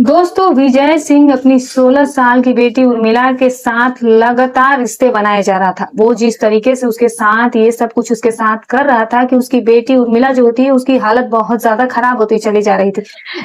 दोस्तों विजय सिंह अपनी 16 साल की बेटी उर्मिला के साथ लगातार रिश्ते बनाए जा रहा था। वो जिस तरीके से उसके साथ ये सब कुछ उसके साथ कर रहा था कि उसकी बेटी उर्मिला जो होती है उसकी हालत बहुत ज्यादा खराब होती चली जा रही थी।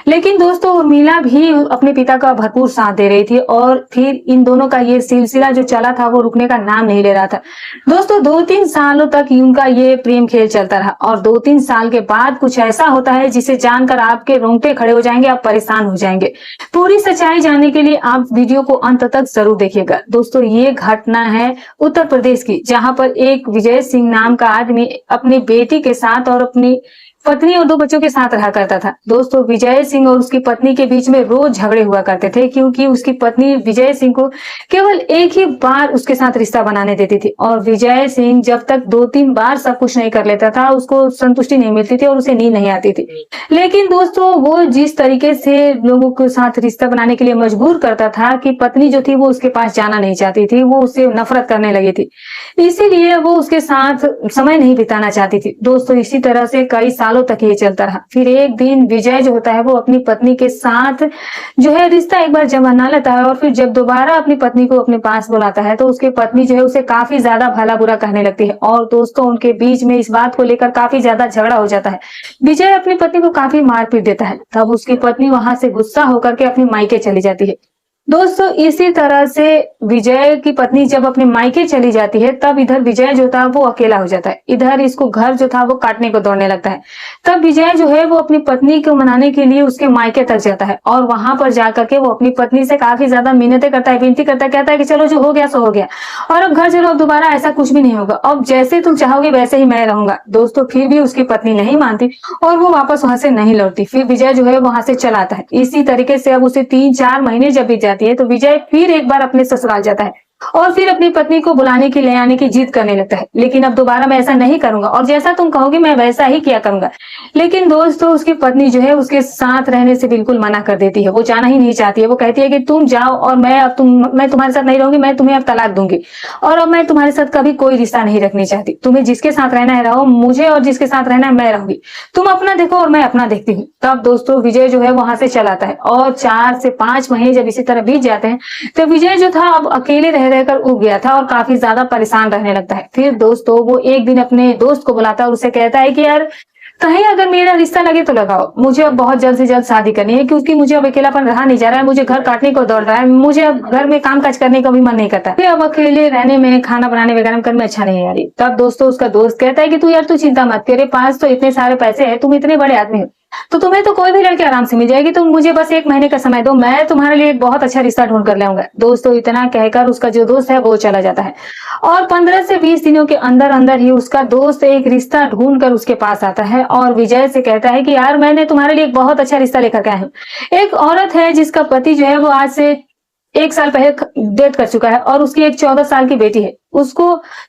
लेकिन दोस्तों उर्मिला भी अपने पिता का भरपूर साथ दे रही थी और फिर इन दोनों का ये सिलसिला जो चला था वो रुकने का नाम नहीं ले रहा था। दोस्तों 2-3 सालों तक उनका ये प्रेम खेल चलता रहा और 2-3 साल के बाद कुछ ऐसा होता है जिसे जानकर आपके रोंगटे खड़े हो जाएंगे, आप परेशान हो जाएंगे। पूरी सच्चाई जानने के लिए आप वीडियो को अंत तक जरूर देखिएगा। दोस्तों ये घटना है उत्तर प्रदेश की, जहां पर एक विजय सिंह नाम का आदमी अपनी बेटी के साथ और अपनी पत्नी और 2 बच्चों के साथ रहा करता था। दोस्तों विजय सिंह और उसकी पत्नी के बीच में रोज झगड़े हुआ करते थे, क्योंकि उसकी पत्नी विजय सिंह को केवल एक ही बार उसके साथ रिश्ता बनाने देती थी और विजय सिंह जब तक 2-3 बार सब कुछ नहीं कर लेता था उसको संतुष्टि नहीं मिलती थी और उसे नींद नहीं आती थी। लेकिन दोस्तों वो जिस तरीके से लोगों के साथ रिश्ता बनाने के लिए मजबूर करता था कि पत्नी जो थी वो उसके पास जाना नहीं चाहती थी, वो उससे नफरत करने लगी थी, इसीलिए वो उसके साथ समय नहीं बिताना चाहती थी। दोस्तों इसी तरह से कई सालों तक ये चलता रहा। फिर एक दिन विजय जो होता है वो अपनी पत्नी के साथ जो है रिश्ता एक बार जमा ना लेता है और फिर जब दोबारा अपनी पत्नी को अपने पास बुलाता है तो उसकी पत्नी जो है उसे काफी ज्यादा भला बुरा कहने लगती है और दोस्तों उनके बीच में इस बात को लेकर काफी ज्यादा झगड़ा हो जाता है। विजय अपनी पत्नी को काफी मारपीट देता है, तब उसकी पत्नी वहां से गुस्सा होकर के अपनी मायके चली जाती है। दोस्तों इसी तरह से विजय की पत्नी जब अपने मायके चली जाती है तब इधर विजय जो था वो अकेला हो जाता है, इधर इसको घर जो था वो काटने को दौड़ने लगता है। तब विजय जो है वो अपनी पत्नी को मनाने के लिए उसके मायके तक जाता है और वहां पर जाकर के वो अपनी पत्नी से काफी ज्यादा मिन्नतें करता है, विनती करता है, कहता है कि चलो जो हो गया सो हो गया और अब घर चलो, अब दोबारा ऐसा कुछ भी नहीं होगा, अब जैसे तुम चाहोगे वैसे ही मैं रहूंगा। दोस्तों फिर भी उसकी पत्नी नहीं मानती और वो वापस वहां से नहीं लौटती। फिर विजय जो है वहां से चला आता है। इसी तरीके से अब उसे 3-4 महीने जब बीत जाती है तो विजय फिर एक बार अपने ससुराल जाता है और फिर अपनी पत्नी को बुलाने की ले आने की जिद करने लगता है, लेकिन अब दोबारा मैं ऐसा नहीं करूंगा और जैसा तुम कहोगे मैं वैसा ही किया करूंगा। लेकिन दोस्तों उसकी पत्नी जो है उसके साथ रहने से बिल्कुल मना कर देती है, वो जाना ही नहीं चाहती है। वो कहती है कि तुम जाओ और मैं तुम्हारे साथ नहीं रहूंगी, मैं तुम्हें अब तलाक दूंगी और अब मैं तुम्हारे साथ कभी कोई रिश्ता नहीं रखनी चाहती। तुम्हें जिसके साथ रहना है रहो, मुझे और जिसके साथ रहना है मैं रहूंगी, तुम अपना देखो और मैं अपना देखती हूँ। तब दोस्तों विजय जो है वहां से चला आता है और 4 से 5 महीने जब इसी तरह बीत जाते हैं तो विजय जो था अब अकेले रहकर उब गया था और काफी ज्यादा परेशान रहने लगता है। फिर दोस्तों वो एक दिन अपने दोस्त को बुलाता है और उसे कहता है कि यार कहीं अगर मेरा रिश्ता लगे तो लगाओ, मुझे अब बहुत जल्द से जल्द शादी करनी है, क्योंकि मुझे अब अकेलापन रहा नहीं जा रहा है, मुझे घर काटने को दौड़ रहा है, मुझे अब घर में काम काज करने का भी मन नहीं करता है, अब अकेले रहने में खाना बनाने वगैरह करने में अच्छा नहीं है यार। तब दोस्तों उसका दोस्त कहता है कि तू यार तू चिंता मत, तेरे पास तो इतने सारे पैसे है, तुम इतने बड़े आदमी हो तो तुम्हें तो कोई भी लड़की आराम से मिल जाएगी, तुम मुझे बस 1 महीने का समय दो, मैं तुम्हारे लिए एक बहुत अच्छा रिश्ता ढूंढ कर लाऊंगा। दोस्तों इतना कहकर उसका जो दोस्त है वो चला जाता है और 15 से 20 दिनों के अंदर अंदर ही उसका दोस्त एक रिश्ता ढूंढ कर उसके पास आता है और विजय से कहता है कि यार मैंने तुम्हारे लिए एक बहुत अच्छा रिश्ता लेकर के आया हूँ। एक औरत है जिसका पति जो है वो आज से 1 साल पहले डेथ कर चुका है और उसकी एक 14 साल की बेटी है, उसको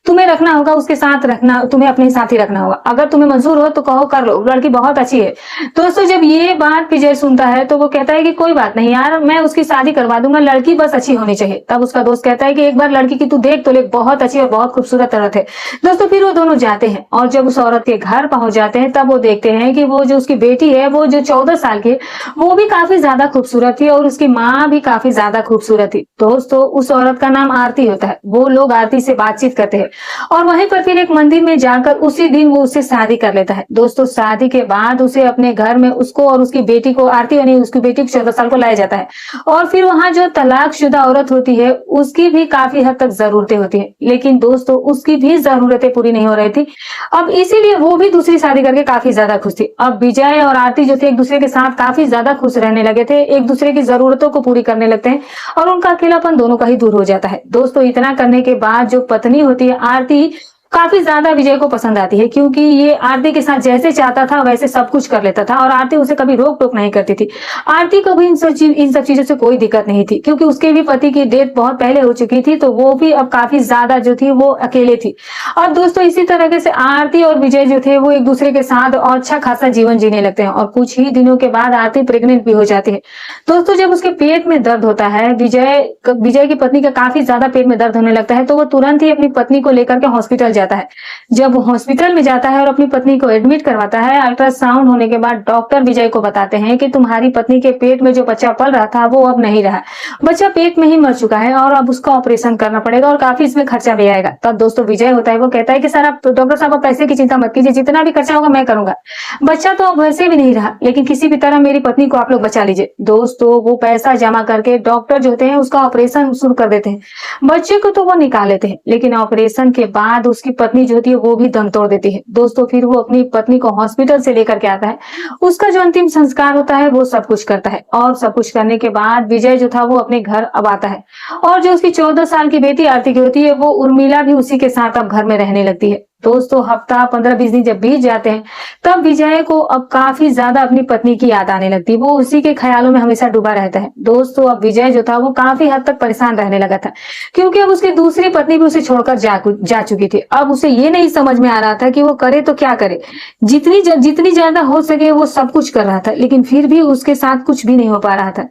तुम्हें रखना होगा, उसके साथ रखना, तुम्हें अपने साथ ही रखना होगा, अगर तुम्हें मंजूर हो तो कहो कर लो, लड़की बहुत अच्छी है। दोस्तों जब ये बात विजय सुनता है तो वो कहता है कि कोई बात नहीं यार, मैं उसकी शादी करवा दूंगा, लड़की बस अच्छी होनी चाहिए। तब उसका दोस्त कहता है कि एक बार लड़की की तू देख तो ले, बहुत अच्छी और बहुत खूबसूरत औरत है। दोस्तों फिर वो दोनों जाते हैं और जब उस औरत के घर पहुंच जाते हैं तब वो देखते हैं कि वो जो उसकी बेटी है वो जो 14 साल की, वो भी काफी ज्यादा खूबसूरत थी और उसकी माँ भी काफी ज्यादा खूबसूरत थी। दोस्तों उस औरत का नाम आरती होता है। वो लोग आरती से बातचीत करते हैं और वहीं पर फिर एक मंदिर में जाकर उसी दिन वो उससे शादी कर लेता है। दोस्तों शादी के बाद उसे अपने घर में उसको और उसकी बेटी को, आरती यानी उसकी बेटी को 14 साल को लाया जाता है और फिर वहां जो तलाकशुदा औरत होती है उसकी भी काफी हद तक जरूरतें होती है, लेकिन दोस्तों उसकी भी जरूरतें पूरी नहीं हो रही थी। अब इसीलिए वो भी दूसरी शादी करके काफी ज्यादा खुश थी। अब विजय और आरती जो थे एक दूसरे के साथ काफी ज्यादा खुश रहने लगे थे, एक दूसरे की जरूरतों को पूरी करने लगते हैं और उनका अकेलापन दोनों का ही दूर हो जाता है। दोस्तों इतना करने के बाद जो पत्नी होती है आरती काफी ज्यादा विजय को पसंद आती है, क्योंकि ये आरती के साथ जैसे चाहता था वैसे सब कुछ कर लेता था और आरती उसे कभी रोक टोक नहीं करती थी। आरती को भी इन सब चीजों से कोई दिक्कत नहीं थी, क्योंकि उसके भी पति की डेथ बहुत पहले हो चुकी थी, तो वो भी अब काफी ज्यादा जो थी वो अकेले थी। और दोस्तों इसी तरीके से आरती और विजय जो थे वो एक दूसरे के साथ और अच्छा खासा जीवन जीने लगते हैं और कुछ ही दिनों के बाद आरती प्रेग्नेंट भी हो जाती है। दोस्तों जब उसके पेट में दर्द होता है, विजय की पत्नी का काफी ज्यादा पेट में दर्द होने लगता है, तो वो तुरंत ही अपनी पत्नी को लेकर के हॉस्पिटल जाता है। जब वो हॉस्पिटल में जाता है और अपनी पत्नी को एडमिट करवाता है, अल्ट्रासाउंड होने के बाद डॉक्टर विजय को बताते हैं कि तुम्हारी पत्नी के पेट में जो बच्चा पल रहा था वो अब नहीं रहा, बच्चा पेट में ही मर चुका है और अब उसका ऑपरेशन करना पड़ेगा और काफी इसमें खर्चा भी आएगा। तब दोस्तों विजय होता है, वो कहता है कि सर आप डॉक्टर साहब आप पैसे की चिंता मत कीजिए, जितना भी खर्चा होगा मैं करूंगा, बच्चा तो अब वैसे भी नहीं रहा, लेकिन किसी भी तरह मेरी पत्नी को आप लोग बचा लीजिए। दोस्तों वो पैसा जमा करके डॉक्टर जो होते हैं उसका ऑपरेशन शुरू कर देते हैं, बच्चे को तो वो निकाल लेते हैं, लेकिन ऑपरेशन के बाद उसकी पत्नी जो होती है वो भी दम तोड़ देती है। दोस्तों फिर वो अपनी पत्नी को हॉस्पिटल से लेकर के आता है, उसका जो अंतिम संस्कार होता है वो सब कुछ करता है और सब कुछ करने के बाद विजय जो था वो अपने घर अब आता है और जो उसकी 14 साल की बेटी आरती की होती है वो उर्मिला भी उसी के साथ अब घर में रहने लगती है। दोस्तों हफ्ता 15-20 दिन जब बीत जाते हैं तब विजय को अब काफी ज्यादा अपनी पत्नी की याद आने लगती है, वो उसी के ख्यालों में हमेशा डूबा रहता है। दोस्तों अब विजय जो था वो काफी हद तक परेशान रहने लगा था, क्योंकि अब उसकी दूसरी पत्नी भी उसे छोड़कर जा चुकी थी। अब उसे ये नहीं समझ में आ रहा था कि वो करे तो क्या करे, जितनी ज्यादा हो सके वो सब कुछ कर रहा था, लेकिन फिर भी उसके साथ कुछ भी नहीं हो पा रहा था।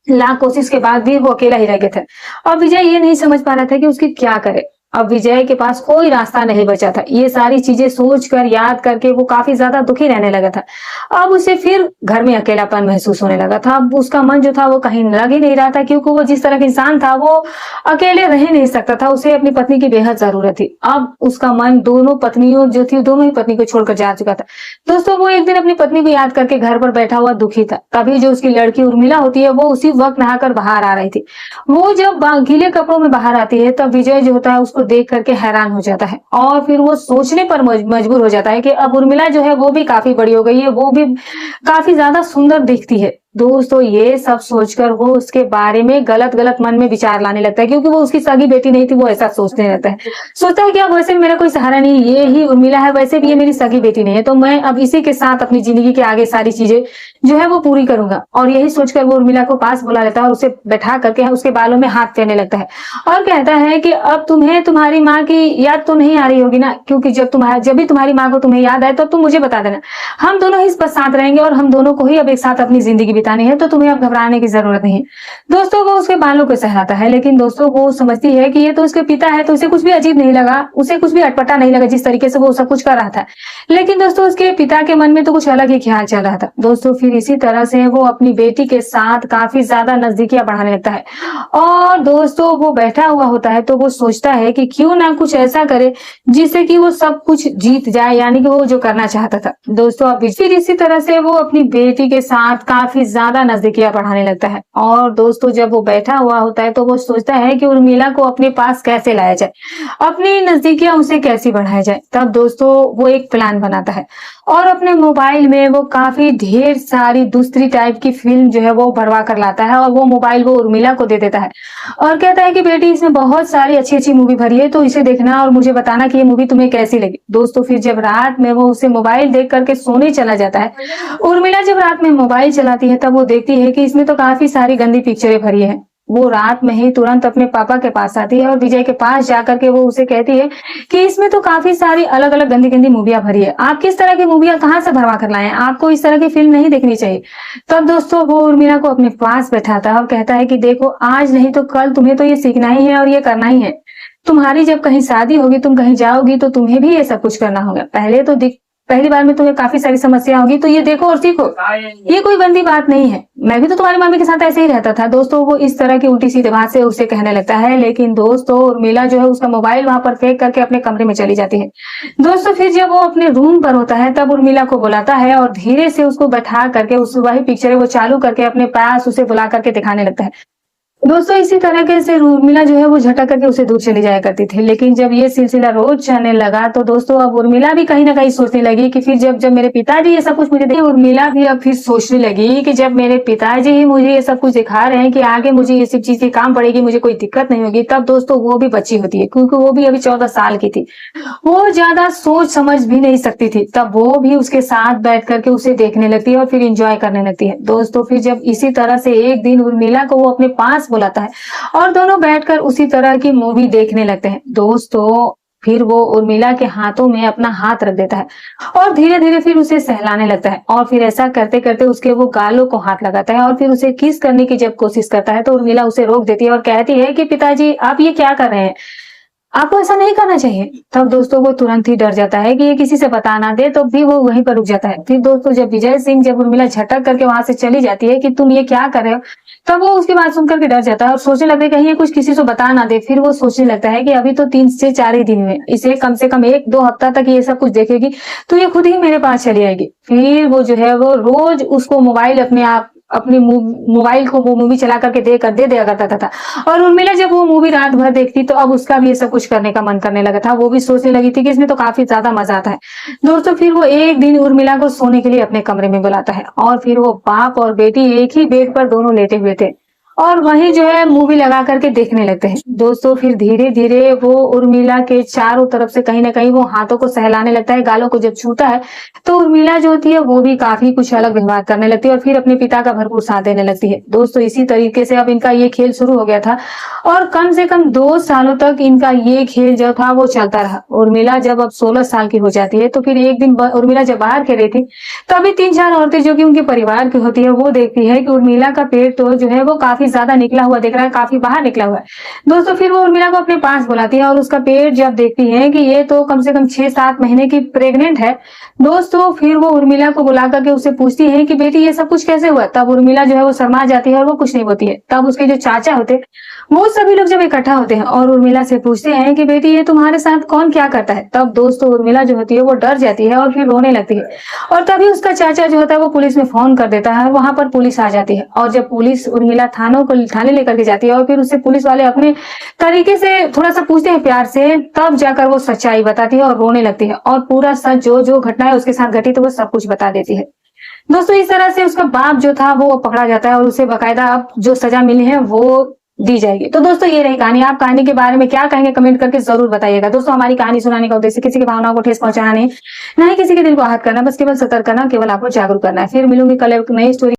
लाख कोशिश के बाद भी वो अकेला ही रह गया था। अब विजय ये नहीं समझ पा रहा था कि उसकी क्या करे। अब विजय के पास कोई रास्ता नहीं बचा था। ये सारी चीजें सोचकर याद करके वो काफी ज्यादा दुखी रहने लगा था। अब उसे फिर घर में अकेलापन महसूस होने लगा था। अब उसका मन जो था वो कहीं लग ही नहीं रहा था, क्योंकि वो जिस तरह का इंसान था वो अकेले रह नहीं सकता था, उसे अपनी पत्नी की बेहद जरूरत थी। अब उसका मन दोनों पत्नियों जो थी दोनों ही पत्नी को छोड़कर जा चुका था। दोस्तों वो एक दिन अपनी पत्नी को याद करके घर पर बैठा हुआ दुखी था। तभी जो उसकी लड़की उर्मिला होती है वो उसी वक्त नहाकर बाहर आ रही थी। वो जब गीले कपड़ों में बाहर आती है तब विजय जो होता है उसको देख करके हैरान हो जाता है और फिर वो सोचने पर मजबूर हो जाता है कि अब उर्मिला जो है वो भी काफी बड़ी हो गई है, वो भी काफी ज्यादा सुंदर दिखती है। दोस्तों ये सब सोचकर वो उसके बारे में गलत मन में विचार लाने लगता है, क्योंकि वो उसकी सगी बेटी नहीं थी, वो ऐसा सोचने लगता है। सोचता है कि अब वैसे भी मेरा कोई सहारा नहीं, ये ही उर्मिला है, वैसे भी ये मेरी सगी बेटी नहीं है, तो मैं अब इसी के साथ अपनी जिंदगी के आगे सारी चीजें जो है वो पूरी करूंगा। और यही सोचकर वो उर्मिला को पास बुला लेता है और उसे बैठा करके उसके बालों में हाथ फेरने लगता है और कहता है कि अब तुम्हें तुम्हारी माँ की याद तो नहीं आ रही होगी ना, क्योंकि जब भी तुम्हारी माँ को तुम्हें याद आए तो तुम मुझे बता देना, हम दोनों ही बस साथ रहेंगे और हम दोनों को ही अब एक साथ अपनी जिंदगी बितानी है, तो तुम्हें अब घबराने की जरूरत नहीं है। दोस्तों वो उसके बालों को सहलाता है, लेकिन दोस्तों वो समझती है कि ये तो उसके पिता है, तो उसे कुछ भी अजीब नहीं लगा, उसे कुछ भी अटपटा नहीं लगा जिस तरीके से वो सब कुछ कर रहा था। लेकिन दोस्तों उसके पिता के मन में तो कुछ अलग ही ख्याल चल रहा था। दोस्तों फिर इसी तरह से वो अपनी बेटी के साथ काफी ज्यादा नजदीकियां बढ़ाने लगता है और दोस्तों वो बैठा हुआ होता है तो वो सोचता है कि क्यों ना कुछ ऐसा करे जिससे कि वो सब कुछ जीत जाए, यानी कि वो जो करना चाहता था। दोस्तों अब फिर इसी तरह से वो अपनी बेटी के साथ काफी ज्यादा नजदीकियां बढ़ाने लगता है और दोस्तों जब वो बैठा हुआ होता है तो वो सोचता है कि उर्मिला को अपने पास कैसे लाया जाए, अपनी नजदीकियां उसे कैसे बढ़ाया जाए। तब दोस्तों वो एक प्लान बनाता है और अपने मोबाइल में वो काफी ढेर सारी दूसरी टाइप की फिल्म जो है वो भरवा कर लाता है और वो मोबाइल वो उर्मिला को दे देता है और कहता है कि बेटी इसमें बहुत सारी अच्छी मूवी भरी है, तो इसे देखना और मुझे बताना कि ये मूवी तुम्हें कैसी लगी। दोस्तों फिर जब रात में वो उसे मोबाइल देख करके सोने चला जाता है, उर्मिला जब रात में मोबाइल चलाती है तब वो देखती है कि इसमें तो काफी सारी गंदी पिक्चरें भरी है। वो रात में ही तुरंत अपने पापा के पास आती है और विजय के पास जाकर के वो उसे कहती है कि इसमें तो काफी सारी अलग अलग गंदी मूवियां भरी है, आप किस तरह की मूवियां कहाँ से भरवा कर लाए हैं, आपको इस तरह की फिल्म नहीं देखनी चाहिए। तब दोस्तों वो उर्मिला को अपने पास बैठाता है और कहता है कि देखो आज नहीं तो कल तुम्हें तो ये सीखना ही है और ये करना ही है। तुम्हारी जब कहीं शादी होगी, तुम कहीं जाओगी तो तुम्हें भी ये सब कुछ करना होगा। पहली बार में तुम्हें काफी सारी समस्या होगी, तो ये देखो और सीखो, ये कोई गंदी बात नहीं है, मैं भी तो तुम्हारी मम्मी के साथ ऐसे ही रहता था। दोस्तों वो इस तरह की उल्टी सीधी बात से उसे कहने लगता है, लेकिन दोस्तों उर्मिला जो है उसका मोबाइल वहां पर फेंक करके अपने कमरे में चली जाती है। दोस्तों फिर जब वो अपने रूम पर होता है तब उर्मिला को बुलाता है और धीरे से उसको बैठा करके उस वही पिक्चर वो चालू करके अपने पास उसे बुला करके दिखाने लगता है। दोस्तों इसी तरह से उर्मिला जो है वो झटक करके उसे दूर चली जाया करती थी, लेकिन जब ये सिलसिला रोज चलने लगा तो दोस्तों अब उर्मिला भी कहीं ना कहीं सोचने लगी कि फिर जब मेरे पिताजी ये सब कुछ मुझे देखे, उर्मिला भी अब फिर सोचने लगी कि जब मेरे पिताजी ही मुझे ये सब कुछ दिखा रहे हैं कि आगे मुझे ये सब चीज की काम पड़ेगी, मुझे कोई दिक्कत नहीं होगी, तब दोस्तों वो भी बच्ची होती है, क्योंकि वो भी अभी 14 साल की थी, वो ज्यादा सोच समझ भी नहीं सकती थी। तब वो भी उसके साथ बैठ करके उसे देखने लगती है और फिर इंजॉय करने लगती है। दोस्तों फिर जब इसी तरह से एक दिन उर्मिला को वो अपने पास बुलाता है और दोनों बैठकर उसी तरह की मूवी देखने लगते हैं। दोस्तों फिर वो उर्मिला के हाथों में अपना हाथ रख देता है और धीरे धीरे फिर उसे सहलाने लगता है और फिर ऐसा करते करते उसके वो गालों को हाथ लगाता है और फिर उसे किस करने की जब कोशिश करता है तो उर्मिला उसे रोक देती है और कहती है कि पिताजी आप ये क्या कर रहे हैं, आपको ऐसा नहीं करना चाहिए। तब दोस्तों वो तुरंत ही डर जाता है कि ये किसी से बता ना दे, तो भी वो वहीं पर रुक जाता है। फिर दोस्तों जब विजय सिंह जब उर्मिला झटक करके वहां से चली जाती है कि तुम ये क्या कर रहे हो, तब वो उसकी बात सुन करके डर जाता है और सोचने लगता है कहीं ये कुछ किसी को बता ना दे। फिर वो सोचने लगता है कि अभी तो 3 से 4 ही दिन हुए, इसे कम से कम 1-2 हफ्ता तक ये सब कुछ देखेगी तो ये खुद ही मेरे पास चली आएगी। फिर वो जो है वो रोज उसको मोबाइल अपनी मोबाइल को वो मूवी चला करके दे दिया करता था। और उर्मिला जब वो मूवी रात भर देखती तो अब उसका भी ये सब कुछ करने का मन करने लगा था। वो भी सोचने लगी थी कि इसमें तो काफी ज्यादा मजा आता है। दोस्तों फिर वो एक दिन उर्मिला को सोने के लिए अपने कमरे में बुलाता है और फिर वो बाप और बेटी एक ही बेड पर दोनों लेटे हुए थे और वही जो है मूवी लगा करके देखने लगते हैं। दोस्तों फिर धीरे धीरे वो उर्मिला के चारों तरफ से कहीं ना कहीं वो हाथों को सहलाने लगता है। गालों को जब छूता है तो उर्मिला जो होती है वो भी काफी कुछ अलग व्यवहार करने लगती है और फिर अपने पिता का भरपूर साथ देने लगती है। दोस्तों इसी तरीके से अब इनका ये खेल शुरू हो गया था और कम से कम 2 सालों तक इनका ये खेल जो था वो चलता रहा। उर्मिला जब अब 16 साल की हो जाती है तो फिर एक दिन उर्मिला जब बाहर खेल रही थी तभी 3-4 औरतें जो कि उनके परिवार की होती है वो देखती है कि उर्मिला का पेट तो जो है वो काफी ज्यादा निकला हुआ दिख रहा है, काफी बाहर निकला हुआ है। दोस्तों फिर वो उर्मिला को अपने पास बुलाती है और उसका पेट जब देखती है कि ये तो कम से कम 6-7 महीने की प्रेग्नेंट है। दोस्तों फिर वो उर्मिला को बुला करके उससे पूछती है कि बेटी ये सब कुछ कैसे हुआ। तब उर्मिला जो है वो शर्मा जाती है और वो कुछ नहीं बोलती है। तब उसके जो चाचा होते हैं वो सभी लोग जब इकट्ठा होते हैं और उर्मिला से पूछते हैं कि बेटी ये तुम्हारे साथ कौन क्या करता है। तब दोस्तों उर्मिला जो होती है वो डर जाती है और फिर रोने लगती है और तभी उसका चाचा जो होता है वो पुलिस में फोन कर देता है। वहां पर पुलिस आ जाती है और जब पुलिस उर्मिला थाने लेकर के जाती है और फिर उससे पुलिस वाले अपने तरीके से थोड़ा सा पूछते हैं प्यार से, तब जाकर वो सच्चाई बताती है और रोने लगती है और पूरा सच जो जो घटना है उसके साथ घटी तो वो सब कुछ बता देती है। दोस्तों इस तरह से उसका बाप जो था वो पकड़ा जाता है और उसे बकायदा अब जो सजा मिली है वो दी जाएगी। तो दोस्तों ये रही कहानी। आप कहानी के बारे में क्या कहेंगे कमेंट करके जरूर बताइएगा। दोस्तों हमारी कहानी सुनाने का उद्देश्य किसी की भावनाओं को ठेस पहुंचाना नहीं, ना ही किसी के दिल को आहत करना, बस केवल सतर्क करना, केवल आपको जागरूक करना है। फिर मिलूंगी कल एक नई स्टोरी।